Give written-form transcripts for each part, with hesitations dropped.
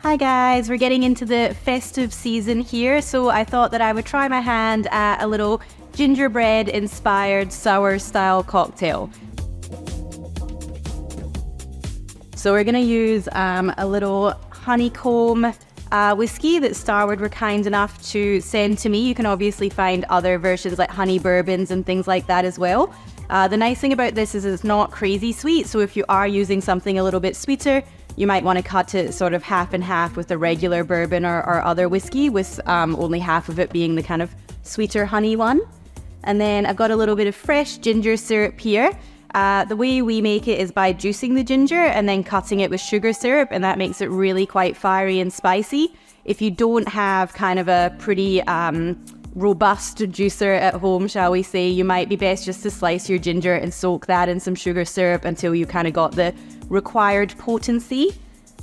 Hi guys, we're getting into the festive season here, so I thought that I would try my hand at a little gingerbread inspired sour style cocktail. So we're going to use a little honeycomb whiskey that Starward were kind enough to send to me. You can obviously find other versions like honey bourbons and things like that as well. The nice thing about this is it's not crazy sweet, so if you are using something a little bit sweeter, you might want to cut it sort of half and half with a regular bourbon or other whiskey, with only half of it being the kind of sweeter honey one. And then I've got a little bit of fresh ginger syrup here. The way we make it is by juicing the ginger and then cutting it with sugar syrup, and that makes it really quite fiery and spicy. If you don't have kind of a pretty robust juicer at home, shall we say, you might be best just to slice your ginger and soak that in some sugar syrup until you kind of got the required potency.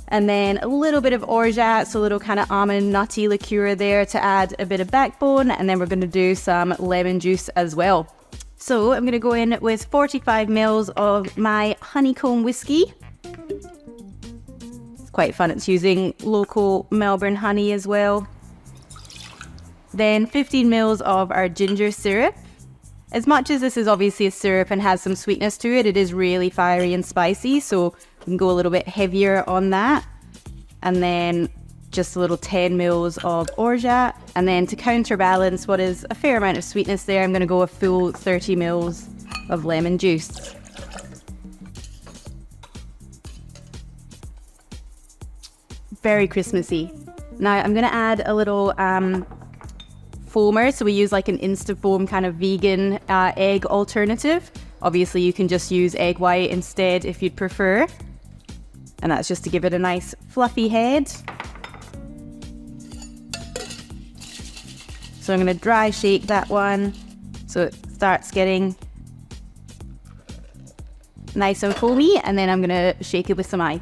And then a little bit of orgeat, so a little kind of almond nutty liqueur there to add a bit of backbone, and then we're going to do some lemon juice as well. So I'm going to go in with 45 ml of my honeycomb whiskey. It's quite fun, it's using local Melbourne honey as well. Then 15 ml of our ginger syrup. As much as this is obviously a syrup and has some sweetness to it, it is really fiery and spicy, so we can go a little bit heavier on that. And then just a little 10 ml of orgeat. And then to counterbalance what is a fair amount of sweetness there, I'm going to go a full 30 ml of lemon juice. Very Christmassy. Now I'm going to add a little foamer, so we use like an Instafoam kind of vegan egg alternative. Obviously you can just use egg white instead if you'd prefer, and that's just to give it a nice fluffy head. So I'm going to dry shake that one so it starts getting nice and foamy, and then I'm going to shake it with some ice.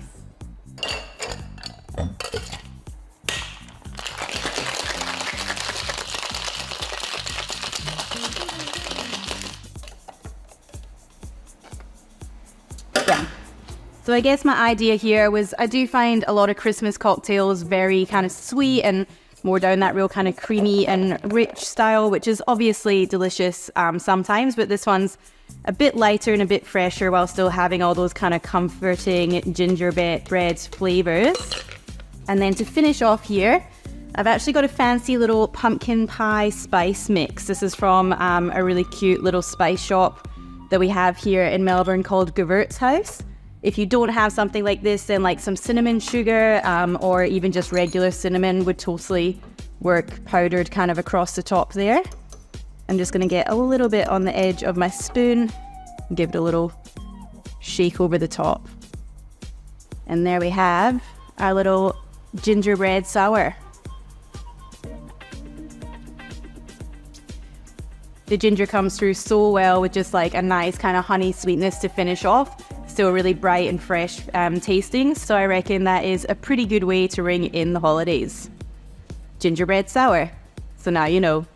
So I guess my idea here was, I do find a lot of Christmas cocktails very kind of sweet and more down that real kind of creamy and rich style, which is obviously delicious sometimes, but this one's a bit lighter and a bit fresher while still having all those kind of comforting gingerbread flavors. And then to finish off here, I've actually got a fancy little pumpkin pie spice mix. This is from a really cute little spice shop that we have here in Melbourne called Goodwater's House. If you don't have something like this, then like some cinnamon sugar or even just regular cinnamon would totally work, powdered kind of across the top there. I'm just going to get a little bit on the edge of my spoon and give it a little shake over the top. And there we have our little gingerbread sour. The ginger comes through so well with just like a nice kind of honey sweetness to finish off. Still really bright and fresh tasting, so I reckon that is a pretty good way to ring in the holidays. Gingerbread sour. So now you know.